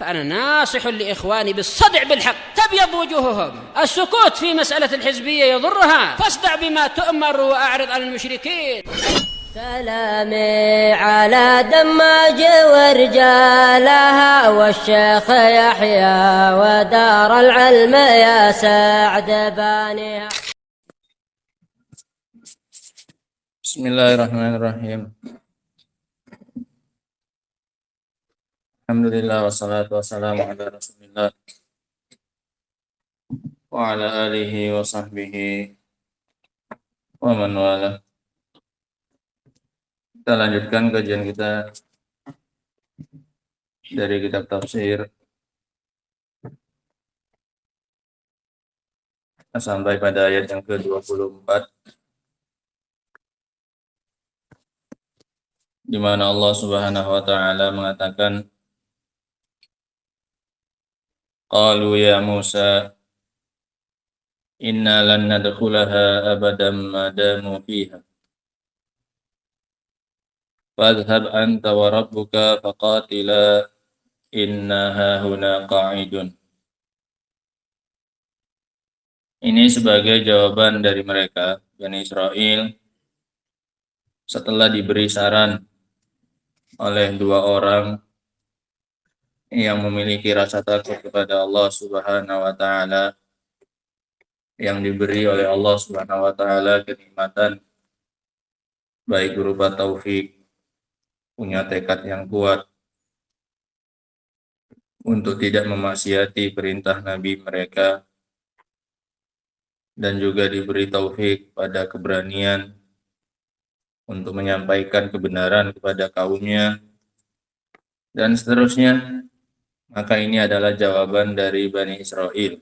فأنا ناصح لإخواني بالصدع بالحق تبيض وجوههم. السكوت في مسألة الحزبية يضرها، فاصدع بما تؤمر وأعرض عن المشركين. سلامي على دماج ورجالها والشيخ يحيى ودار العلم يا سعد بانيها. Bismillahirrahmanirrahim. Alhamdulillah wassalatu wassalamu ala Rasulillah wa ala alihi wa sahbihi wa man wala. Kita lanjutkan kajian kita dari kitab tafsir sampai pada ayat yang ke-24, di mana Allah Subhanahu wa taala mengatakan, qalu ya Musa inna lan nadkhulaha abadan ma damu fiha fadhhab anta wa rabbuka faqatila inna hahuna qa'idun. Ini sebagai jawaban dari mereka, Bani Israel, setelah diberi saran oleh dua orang yang memiliki rasa takut kepada Allah Subhanahu wa taala, yang diberi oleh Allah Subhanahu wa taala kenikmatan baik berupa taufik, punya tekad yang kuat untuk tidak memaksiati perintah Nabi mereka, dan juga diberi taufik pada keberanian untuk menyampaikan kebenaran kepada kaumnya, dan seterusnya. Maka ini adalah jawaban dari Bani Israel.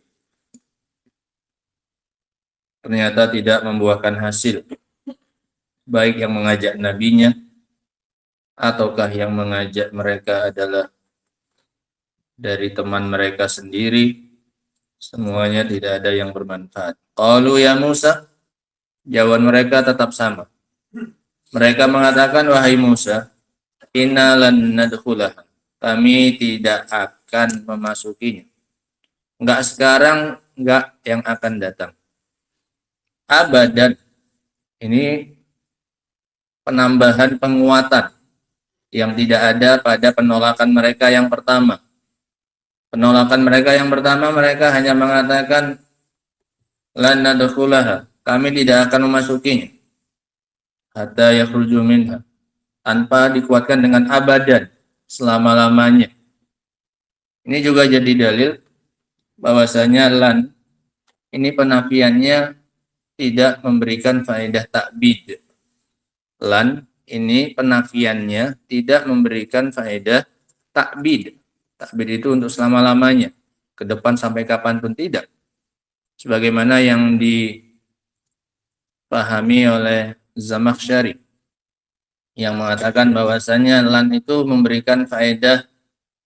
Ternyata tidak membuahkan hasil, baik yang mengajak nabinya ataukah yang mengajak mereka adalah dari teman mereka sendiri, semuanya tidak ada yang bermanfaat. Qalu ya Musa, jawaban mereka tetap sama. Mereka mengatakan, wahai Musa, inna lan nadkhulaha, kami tidak akan memasukinya. Enggak sekarang, enggak yang akan datang. Abadan, ini penambahan penguatan yang tidak ada pada penolakan mereka yang pertama. Penolakan mereka yang pertama, mereka hanya mengatakan lan nadkhulaha, kami tidak akan memasukinya hatta yakhruju minha, tanpa dikuatkan dengan abadan, selama-lamanya. Ini juga jadi dalil bahwasanya lan ini penafiannya tidak memberikan faedah takbid. Lan ini penafiannya tidak memberikan faedah takbid. Takbid itu untuk selama-lamanya, ke depan sampai kapanpun tidak. Sebagaimana yang dipahami oleh Zamakhsyari, yang mengatakan bahwasanya lan itu memberikan faedah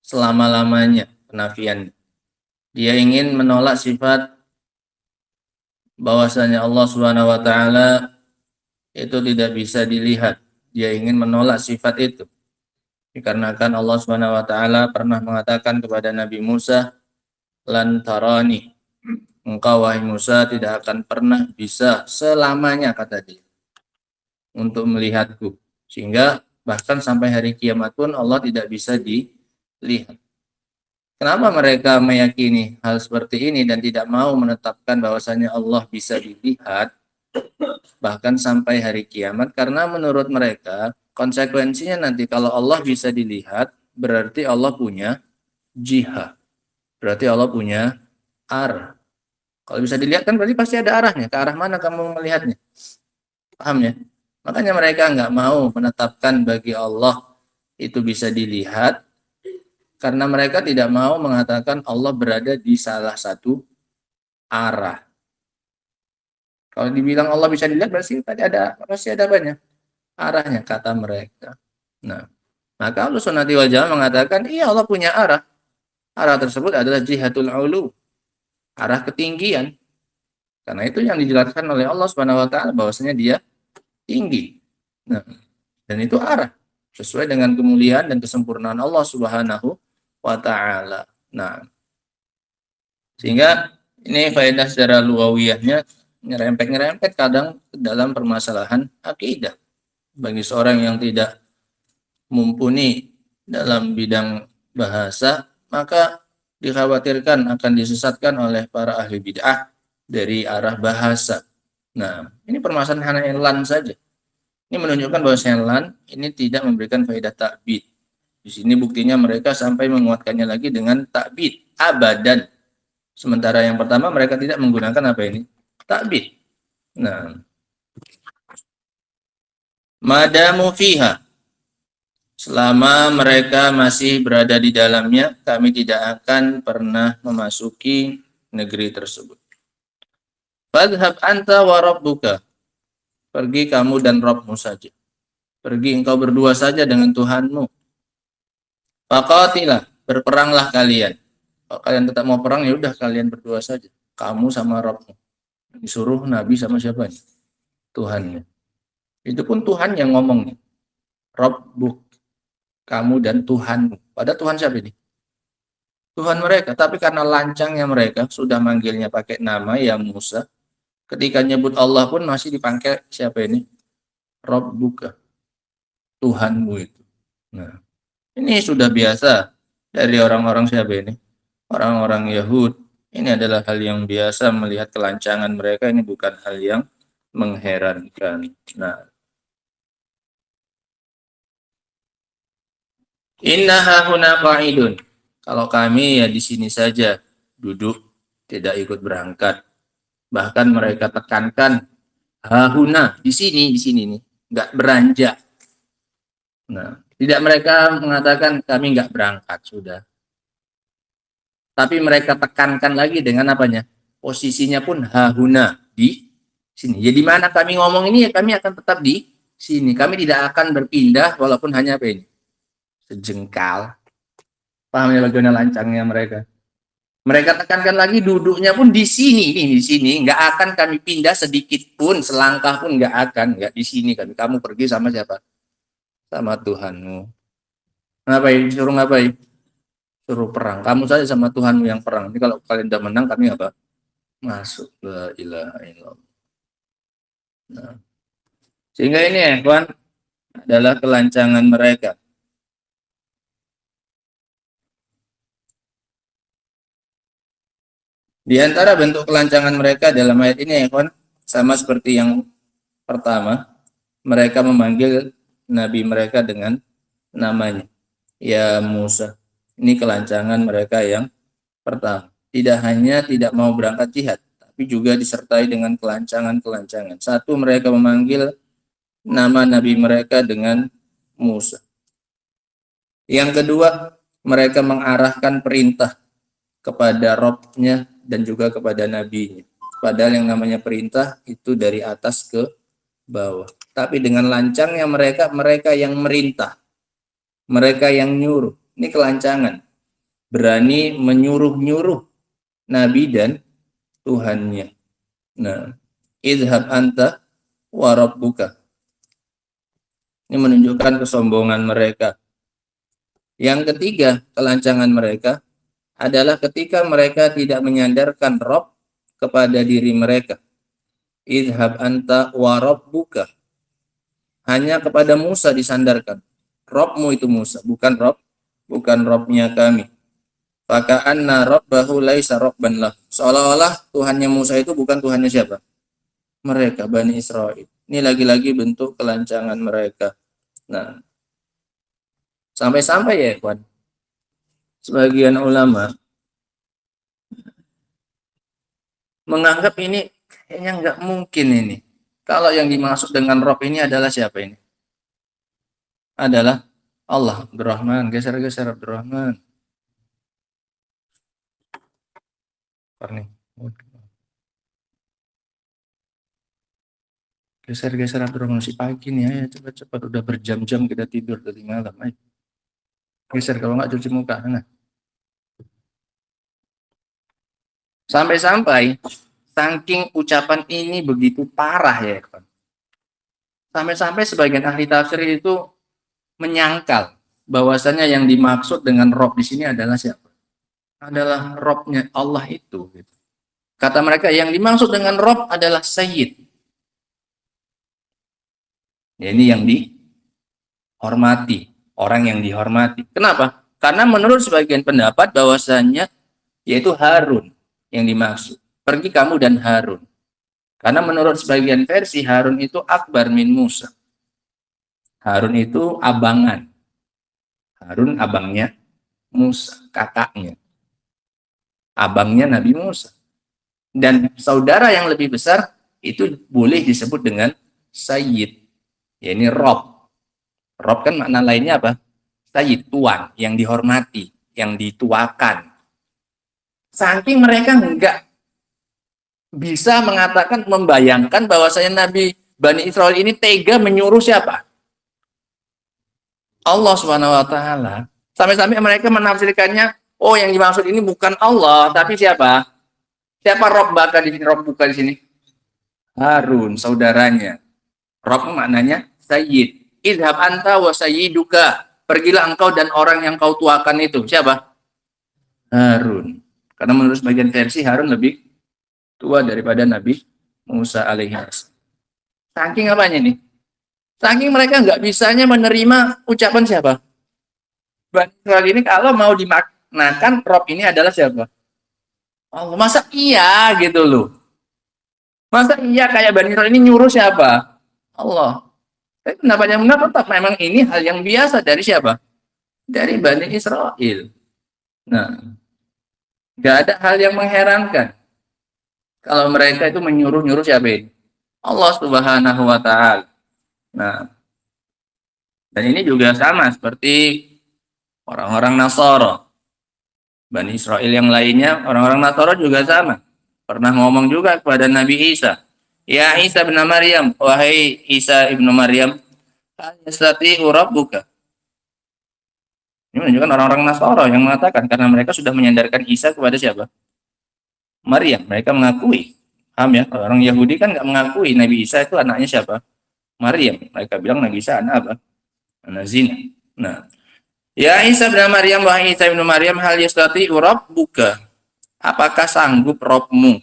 selama-lamanya, penafian. Dia ingin menolak sifat bahwasanya Allah Subhanahu wa taala itu tidak bisa dilihat. Dia ingin menolak sifat itu. Dikarenakan Allah Subhanahu wa taala pernah mengatakan kepada Nabi Musa, lan tarani, engkau wahai Musa tidak akan pernah bisa selamanya, kata dia, untuk melihatku. Sehingga bahkan sampai hari kiamat pun Allah tidak bisa dilihat. Kenapa mereka meyakini hal seperti ini dan tidak mau menetapkan bahwasanya Allah bisa dilihat bahkan sampai hari kiamat? Karena menurut mereka konsekuensinya nanti kalau Allah bisa dilihat berarti Allah punya jihah, berarti Allah punya arah. Kalau bisa dilihat kan berarti pasti ada arahnya. Ke arah mana kamu melihatnya? Paham ya? Makanya mereka nggak mau menetapkan bagi Allah itu bisa dilihat, karena mereka tidak mau mengatakan Allah berada di salah satu arah. Kalau dibilang Allah bisa dilihat berarti pasti ada banyak arahnya, kata mereka. Nah, maka Ahlussunnati wal Jamaah mengatakan iya Allah punya arah. Arah tersebut adalah jihatul ulu, arah ketinggian. Karena itu yang dijelaskan oleh Allah Subhanahu wa taala bahwasanya dia tinggi. Nah, dan itu arah sesuai dengan kemuliaan dan kesempurnaan Allah Subhanahu wa ta'ala. Nah, sehingga ini faedah secara lughawiyahnya nyerempet-nyerempet kadang dalam permasalahan akidah. Bagi seorang yang tidak mumpuni dalam bidang bahasa, maka dikhawatirkan akan disesatkan oleh para ahli bid'ah dari arah bahasa. Nah, ini permasalahan lan saja. Ini menunjukkan bahwa lan ini tidak memberikan faedah ta'bid. Di sini buktinya mereka sampai menguatkannya lagi dengan ta'bid abadan. Sementara yang pertama mereka tidak menggunakan apa ini? Ta'bid. Nah, madamu fiha, selama mereka masih berada di dalamnya, kami tidak akan pernah memasuki negeri tersebut. Fadhhab anta wa rabbuka, pergi kamu dan Rabbmu saja. Pergi engkau berdua saja dengan Tuhanmu. Faqatilah, berperanglah kalian. Kalau kalian tetap mau perang, ya udah kalian berdua saja. Kamu sama Rabbmu. Disuruh Nabi sama siapa? Tuhannya. Itu pun Tuhan yang ngomong nih. Rabbuk, kamu dan Tuhanmu. Pada Tuhan siapa ini? Tuhan mereka. Tapi karena lancangnya mereka sudah manggilnya pakai nama ya Musa. Ketika nyebut Allah pun masih dipanggil siapa ini? Rabbuka, Tuhanmu itu. Nah, ini sudah biasa dari orang-orang siapa ini? Orang-orang Yahud. Ini adalah hal yang biasa melihat kelancangan mereka. Ini bukan hal yang mengherankan. Nah, innaha huna qa'idun. Kalau kami ya di sini saja duduk, tidak ikut berangkat. Bahkan mereka tekankan hahuna, di sini nih, nggak beranjak. Nah, tidak mereka mengatakan kami nggak berangkat sudah. Tapi mereka tekankan lagi dengan apanya? Posisinya pun hahuna, di sini. Jadi mana kami ngomong ini ya kami akan tetap di sini. Kami tidak akan berpindah walaupun hanya apa ini? Sejengkal. Paham ya bagaimana lancangnya mereka? Mereka tekankan lagi duduknya pun di sini, nih di sini, nggak akan kami pindah sedikit pun, selangkah pun nggak akan, nggak di sini kami. Kamu pergi sama siapa? Sama Tuhanmu. Ngapain? Suruh ngapain? Suruh perang. Kamu saja sama Tuhanmu yang perang. Ini kalau kalian udah menang, kami apa? Masuk. La ilaha illallah. Nah. Sehingga ini ya, kawan, adalah kelancangan mereka. Di antara bentuk kelancangan mereka dalam ayat ini ya kawan, sama seperti yang pertama, mereka memanggil Nabi mereka dengan namanya, ya Musa. Ini kelancangan mereka yang pertama. Tidak hanya tidak mau berangkat jihad, tapi juga disertai dengan kelancangan-kelancangan. Satu, mereka memanggil nama Nabi mereka dengan Musa. Yang kedua, mereka mengarahkan perintah kepada Robnya dan juga kepada nabinya. Padahal yang namanya perintah itu dari atas ke bawah. Tapi dengan lancangnya mereka yang merintah. Mereka yang nyuruh. Ini kelancangan. Berani menyuruh-nyuruh nabi dan Tuhannya. Nah, idhab anta wa rabbuka. Ini menunjukkan kesombongan mereka. Yang ketiga, kelancangan mereka adalah ketika mereka tidak menyandarkan Rob kepada diri mereka. Idhab anta wa rabbuka. Hanya kepada Musa disandarkan. Robmu itu Musa, bukan Rob, bukan Robnya kami. Faka'anna rabbahu laisa rabban lah. Seolah-olah Tuhannya Musa itu bukan Tuhannya siapa? Mereka, Bani Israel. Ini lagi-lagi bentuk kelancangan mereka. Nah, sampai-sampai ya, kawan. Sebagian ulama menganggap ini kayaknya nggak mungkin ini. Kalau yang dimaksud dengan Rob ini adalah siapa ini? Adalah Allah, Abdurrahman. Geser-geser Abdurrahman. Geser-geser Abdurrahman si pagi nih, ayo cepat-cepat, udah berjam-jam kita tidur dari malam. Ayo. Geser kalau nggak cuci muka. Nah. Sampai-sampai saking ucapan ini begitu parah ya kan. Sampai-sampai sebagian ahli tafsir itu menyangkal bahwasanya yang dimaksud dengan Rob di sini adalah siapa? Adalah Robnya Allah itu. Gitu. Kata mereka yang dimaksud dengan Rob adalah Sayyid. Ya, ini yang dihormati, orang yang dihormati. Kenapa? Karena menurut sebagian pendapat bahwasanya yaitu Harun yang dimaksud. Pergi kamu dan Harun. Karena menurut sebagian versi Harun itu akbar min Musa. Harun itu abangan. Harun abangnya Musa, kakaknya. Abangnya Nabi Musa. Dan saudara yang lebih besar itu boleh disebut dengan Sayyid. Ya, ini Rob. Rob kan makna lainnya apa? Sayyid, tuan, yang dihormati, yang dituakan. Saking mereka enggak bisa mengatakan, membayangkan bahwasanya Nabi Bani Israel ini tega menyuruh siapa? Allah Subhanahu wa taala. Sampai-sampai mereka menafsirkannya, oh yang dimaksud ini bukan Allah, tapi siapa? Siapa Rob di sini? Rob buka di sini? Harun, saudaranya. Rob maknanya Sayyid. Idhab anta wa sayyiduka. Pergilah engkau dan orang yang kau tuakan itu. Siapa? Harun. Karena menurut sebagian versi Harun lebih tua daripada Nabi Musa alaihi wasallam. Saking apanya nih? Saking mereka nggak bisanya menerima ucapan siapa? Bani Israil ini kalau mau dimaknakan Rob ini adalah siapa? Allah. Masa iya gitu loh? Masa iya kayak Bani Israil ini nyuruh siapa? Allah. Tapi pendapatnya benar tetap memang ini hal yang biasa dari siapa? Dari Bani Israil. Nah, nggak ada hal yang mengherankan kalau mereka itu menyuruh-nyuruh siapa ini? Allah Subhanahu wa taala. Nah, dan ini juga sama seperti orang-orang Nasara. Bani Israel yang lainnya, orang-orang Nasara juga sama. Pernah ngomong juga kepada Nabi Isa, "Ya Isa bin Maryam, wahai Isa ibnu Maryam, yastati'u rabbuka." Ini menunjukkan orang-orang Nasara yang mengatakan karena mereka sudah menyandarkan Isa kepada siapa? Maryam. Mereka mengakui. Paham ya? Orang Yahudi kan nggak mengakui Nabi Isa itu anaknya siapa? Maryam. Mereka bilang Nabi Isa anak apa? Anak zina. Nah, ya Isa bin Maryam, wahai Isa bin Maryam, hal yastati'u rabbuka. Apakah sanggup Robmu?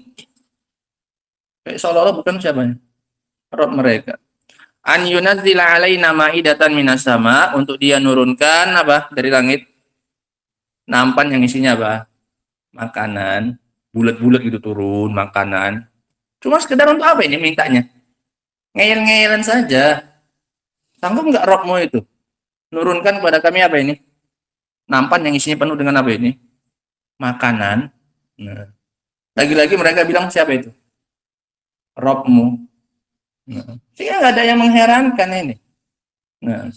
Seolah-olah bukan siapa? Rob mereka. An yunazzila alaina ma'idatan minas sama, untuk dia nurunkan apa dari langit? Nampan yang isinya apa? Makanan, bulat-bulat gitu turun makanan. Cuma sekedar untuk apa ini mintanya? Ngeyel-ngeyelan saja. Sanggup nggak Robmu itu? Nurunkan kepada kami apa ini? Nampan yang isinya penuh dengan apa ini? Makanan. Nah, lagi-lagi mereka bilang siapa itu? Robmu. Nah, sehingga nggak ada yang mengherankan ini. Nah,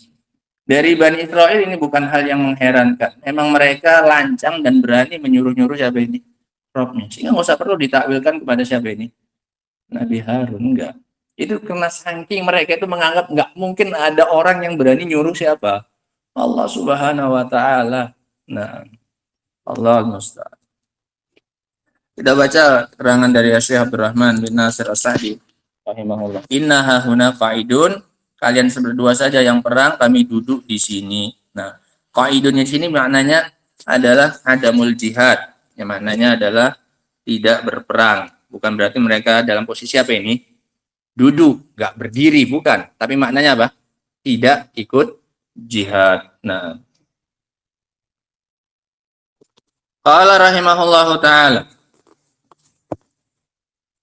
dari Bani Israel ini bukan hal yang mengherankan. Emang mereka lancang dan berani menyuruh-nyuruh siapa ini? Robnya. Sehingga nggak usah perlu ditakwilkan kepada siapa ini? Nabi Harun. Enggak. Itu karena saking mereka itu menganggap nggak mungkin ada orang yang berani nyuruh siapa? Allah Subhanahu wa taala. Nah, Allah musta'an. Kita baca keterangan dari Syekh Abdurrahman bin Nasir As-Sa'di rahimahullah. Inna hahuna qa'idun, kalian berdua saja yang perang, kami duduk di sini. Nah, qa'idun di sini maknanya adalah adamul jihad. Yang maknanya adalah tidak berperang. Bukan berarti mereka dalam posisi apa ini? Duduk, nggak berdiri, bukan. Tapi maknanya apa? Tidak ikut jihad. Nah, qala rahimahullahu ta'ala,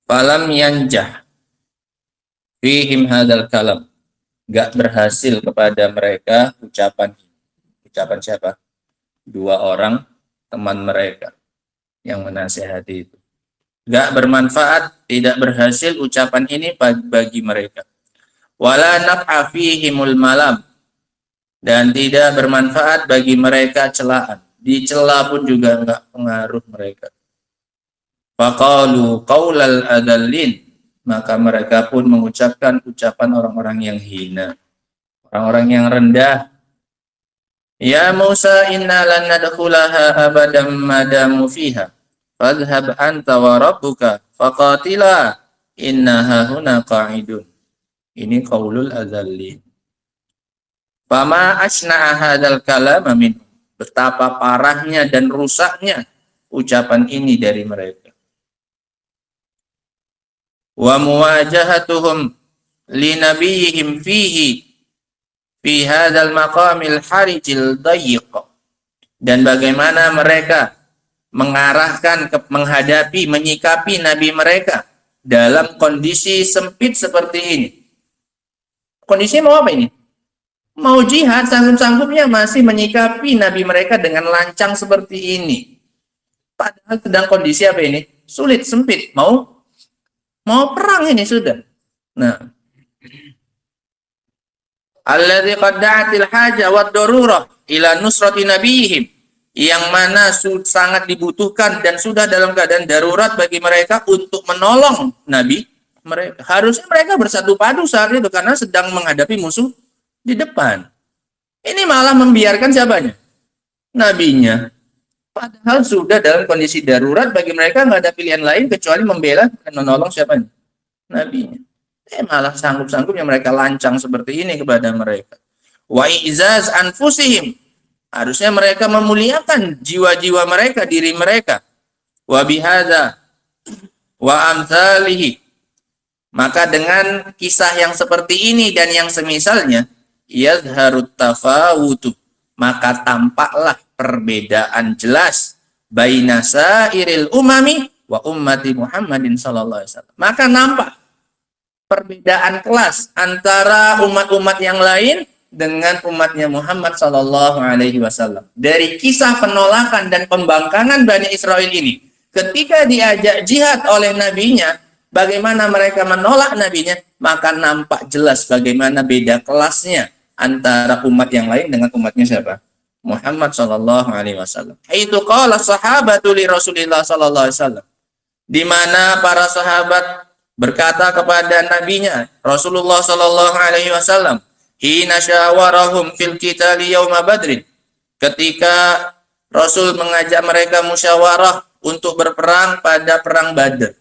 falam yanjah fihim hadal kalam, nggak berhasil kepada mereka ucapan siapa? Dua orang teman mereka yang menasihati itu. Nggak bermanfaat, tidak berhasil ucapan ini bagi mereka. Wala naf'a fihimul malam, dan tidak bermanfaat bagi mereka celaan. Dicela pun juga nggak pengaruh mereka. Faqalu qaulal adallin, maka mereka pun mengucapkan ucapan orang-orang yang hina, orang-orang yang rendah. Ya Musa, inna lan nadkhulaha abadan madamu fiha, fadhhab anta wa rabbuka faqatila inna hahuna qa'idun. Ini qaulul adallin. Fama asna'a hadzal kalama min. Betapa parahnya dan rusaknya ucapan ini dari mereka. Wa muwajahatuhum li nabiyihim fihi fi hadzal maqamil harijil dayyiq. Dan bagaimana mereka mengarahkan menghadapi, menyikapi nabi mereka dalam kondisi sempit seperti ini. Kondisi mau apa ini? Mau jihad, sanggup-sanggupnya masih menyikapi nabi mereka dengan lancang seperti ini. Padahal sedang kondisi apa ini? Sulit, sempit. Mau perang ini sudah. Nah, alladzi qad da'atil haja wad darurah ila nusrati nabiyihim, yang mana sangat dibutuhkan dan sudah dalam keadaan darurat bagi mereka untuk menolong nabi mereka. Harusnya mereka bersatu padu saat itu karena sedang menghadapi musuh di depan. Ini malah membiarkan siapanya? Nabinya. Padahal sudah dalam kondisi darurat bagi mereka, nggak ada pilihan lain kecuali membela dan menolong siapanya? Nabinya. Malah sanggup-sanggupnya mereka lancang seperti ini kepada mereka. Wa izaz anfusihim. Harusnya mereka memuliakan jiwa-jiwa mereka, diri mereka. Wa bihadza wa amsalihi. Maka dengan kisah yang seperti ini dan yang semisalnya, yadharut tafawutu, maka tampaklah perbedaan jelas baina sairil umami wa ummati Muhammadin sallallahu alaihi wasallam. Maka nampak perbedaan kelas antara umat-umat yang lain dengan umatnya Muhammad sallallahu alaihi wasallam. Dari kisah penolakan dan pembangkangan Bani Israel ini, ketika diajak jihad oleh nabinya, bagaimana mereka menolak nabinya, maka nampak jelas bagaimana beda kelasnya antara umat yang lain dengan umatnya siapa? Muhammad sallallahu alaihi wasallam. Itu qala sahabatu li Rasulillah sallallahu alaihi wasallam. Di mana para sahabat berkata kepada nabinya Rasulullah sallallahu alaihi wasallam, hina syawarahum fil qitali yauma badrin. Ketika Rasul mengajak mereka musyawarah untuk berperang pada perang Badar.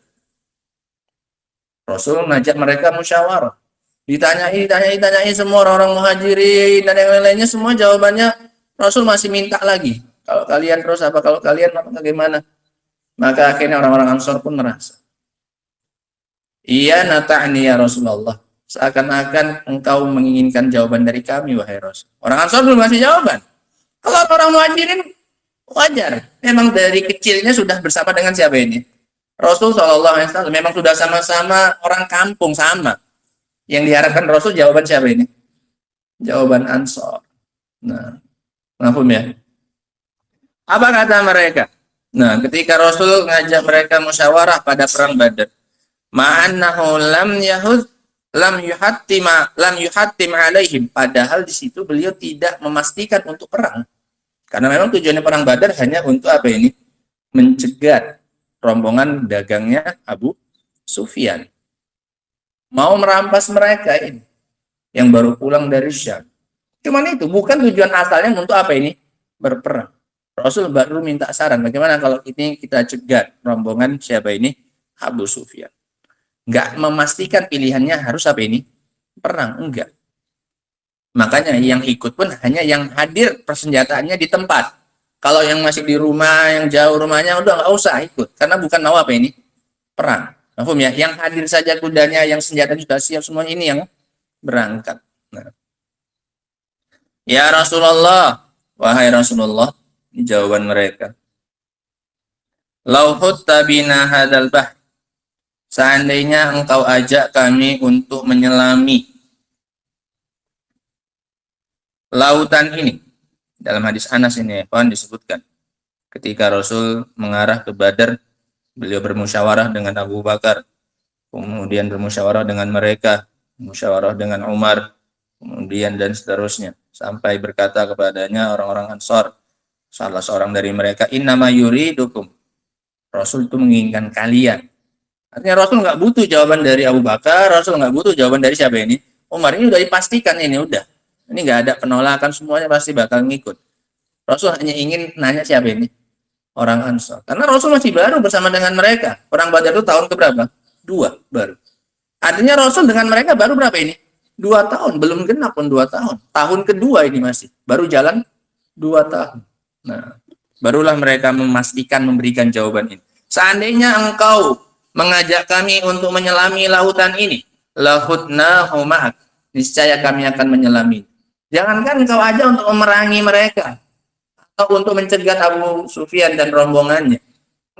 Rasul mengajak mereka musyawarah. Ditanyai semua orang-orang muhajirin dan yang lainnya, semua jawabannya Rasul masih minta lagi. Kalau kalian terus apa? Kalau kalian apa bagaimana? Maka akhirnya orang-orang Ansor pun merasa, iya nata'ni ya Rasulullah. Seakan-akan engkau menginginkan jawaban dari kami, wahai Rasul. Orang Ansor belum ngasih jawaban. Kalau orang muhajirin wajar. Memang dari kecilnya sudah bersama dengan siapa ini? Rasul SAW. Memang sudah sama-sama orang kampung sama. Yang diharapkan Rasul jawaban siapa ini? Jawaban Ansor. Nah, maafum ya. Apa kata mereka? Nah, ketika Rasul ngajak mereka musyawarah pada perang Badar, ma'annahu lam yuhattim alaihim, padahal di situ beliau tidak memastikan untuk perang. Karena memang tujuannya perang Badar hanya untuk apa ini? Mencegat rombongan dagangnya Abu Sufyan. Mau merampas mereka ini yang baru pulang dari Syam. Cuman itu bukan tujuan asalnya untuk apa ini? Berperang. Rasul baru minta saran, bagaimana kalau ini kita cegat rombongan siapa ini? Abu Sufyan. Enggak memastikan pilihannya harus apa ini? Perang, enggak. Makanya yang ikut pun hanya yang hadir persenjataannya di tempat. Kalau yang masih di rumah, yang jauh rumahnya, udah nggak usah ikut. Karena bukan mau apa ini? Perang. Paham ya? Yang hadir saja kudanya, yang senjata sudah siap, semua ini yang berangkat. Nah. Ya Rasulullah, wahai Rasulullah, jawaban mereka. Lauhut tabina hadal bah. Seandainya engkau ajak kami untuk menyelami lautan ini. Dalam hadis Anas ini, kawan, disebutkan. Ketika Rasul mengarah ke Badar, beliau bermusyawarah dengan Abu Bakar, kemudian bermusyawarah dengan mereka, musyawarah dengan Umar, kemudian dan seterusnya, sampai berkata kepadanya orang-orang Ansar, salah seorang dari mereka, innama yuridukum. Rasul itu menginginkan kalian. Artinya Rasul nggak butuh jawaban dari Abu Bakar, Rasul nggak butuh jawaban dari siapa ini? Umar. Ini udah dipastikan, ini udah. Ini nggak ada penolakan, semuanya pasti bakal ngikut. Rasul hanya ingin nanya siapa ini? Orang Ansar. Karena Rasul masih baru bersama dengan mereka. Perang Badar itu tahun keberapa? 2 baru. Artinya Rasul dengan mereka baru berapa ini? 2 tahun, belum genap pun 2 tahun. Tahun kedua ini masih, baru jalan 2 tahun. Nah, barulah mereka memastikan memberikan jawaban ini. Seandainya engkau mengajak kami untuk menyelami lautan ini, lahutnahu ma'ak, niscaya kami akan menyelami. Jangankan engkau aja untuk memerangi mereka atau untuk mencegat Abu Sufyan dan rombongannya.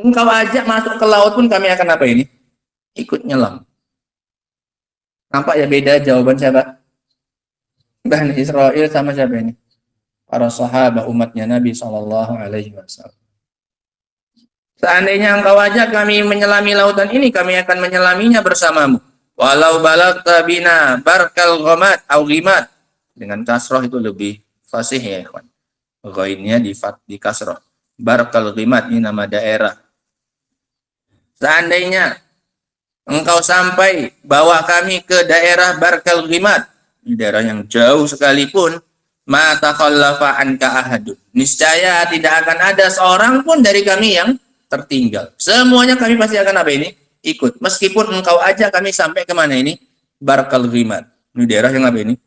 Engkau ajak masuk ke laut pun kami akan apa ini? Ikut nyelam. Nampak ya beda jawaban siapa? Bani Israel sama siapa ini? Para sahabat umatnya Nabi Shallallahu Alaihi Wasallam. Seandainya engkau ajak kami menyelami lautan ini, kami akan menyelaminya bersamamu. Walau balagta bina barkal ghamat au ghimat. Dengan kasroh itu lebih fasih ya, ikhwan. Ghainnya di kasroh. Barkal ghimat ini nama daerah. Seandainya engkau sampai bawa kami ke daerah Barkal Ghimat, daerah yang jauh sekalipun, ma takhallafa anka ahadun, niscaya tidak akan ada seorang pun dari kami yang tertinggal. Semuanya kami pasti akan apa ini? Ikut. Meskipun engkau aja kami sampai kemana ini? Barkal Ghimat. Ini daerah yang apa ini?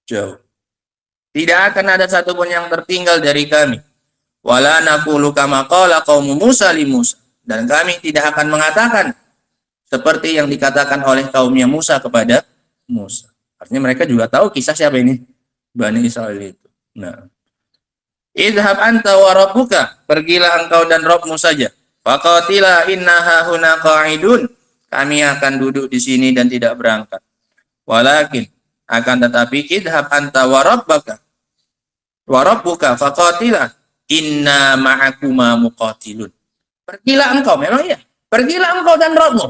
Jauh. Tidak akan ada satupun yang tertinggal dari kami. Wala naqulu kama qala qaumu Musa li Musa. Dan kami tidak akan mengatakan seperti yang dikatakan oleh kaumnya Musa kepada Musa. Artinya mereka juga tahu kisah siapa ini? Bani Israel itu. Nah, idhab anta wa rabbuka, pergilah engkau dan Rabbmu saja. Faqatila innaha huna qa'idun, kami akan duduk di sini dan tidak berangkat. Walakin, akan tetapi idhab anta wa rabbuka faqatila inna ma'akuma muqatilun. Pergilah engkau, memang iya. Pergilah engkau dan Rabbmu,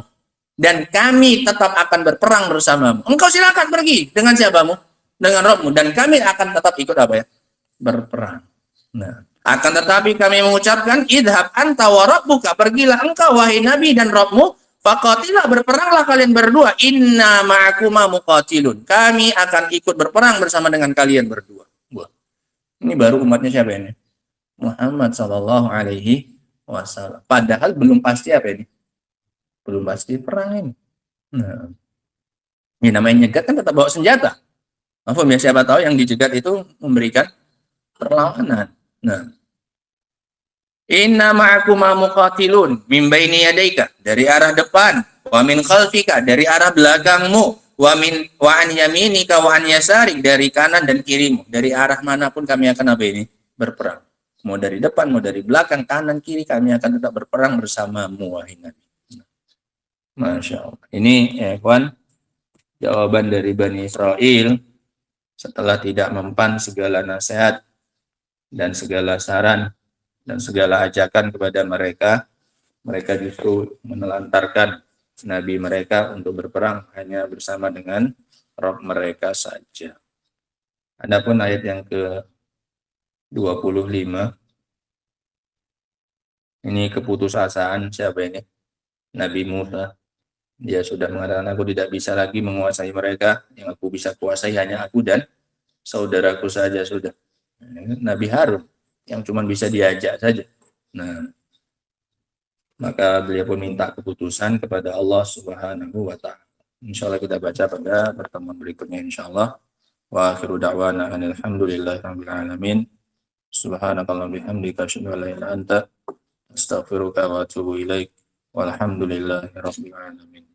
dan kami tetap akan berperang bersamamu. Engkau silakan pergi dengan siapamu? Dengan Rabbmu, dan kami akan tetap ikut apa ya? Berperang. Nah, akan tetapi kami mengucapkan idhab anta wa rabbuka, pergilah engkau wahai Nabi dan Rabbmu, faqatilah, berperanglah kalian berdua, inna ma'akuma muqatilun, kami akan ikut berperang bersama dengan kalian berdua. Wah. Ini baru umatnya siapa ini? Muhammad sallallahu alaihi wasallam. Padahal belum pasti apa ini? Belum pasti perang ini. Nah, ini namanya nyegat kan tetap bawa senjata. Apa ya, siapa tahu yang dijegat itu memberikan perlawanan. Nah, inna ma'akuma muqatilun min baini yadaika, dari arah depan, wa min khalfika, dari arah belakangmu, wa an yaminika wa an yasarik, dari kanan dan kirimu, dari arah manapun kami akan apa ini? Berperang. Mau dari depan, mau dari belakang, kanan, kiri, kami akan tetap berperang bersamamu wahai Nabi. Masya Allah. Ini ya kawan, jawaban dari Bani Israel setelah tidak mempan segala nasihat dan segala saran dan segala ajakan kepada mereka. Mereka justru menelantarkan Nabi mereka untuk berperang hanya bersama dengan Rabb mereka saja. Adapun ayat yang ke-25, ini keputusasaan siapa ini? Nabi Musa. Dia sudah mengatakan, aku tidak bisa lagi menguasai mereka, yang aku bisa kuasai hanya aku dan saudaraku saja sudah. Nabi Harun yang cuma bisa diajak saja. Nah, maka beliau pun minta keputusan kepada Allah Subhanahu wa ta'ala. Insyaallah kita baca pada pertemuan berikutnya insyaallah. Wa akhiru da'wana alhamdulillahirabbil alamin. Subhanakallah bihamdika asyhadu an la ilaha illa anta astaghfiruka wa atubu ilaik. Walhamdulillahirabbil alamin.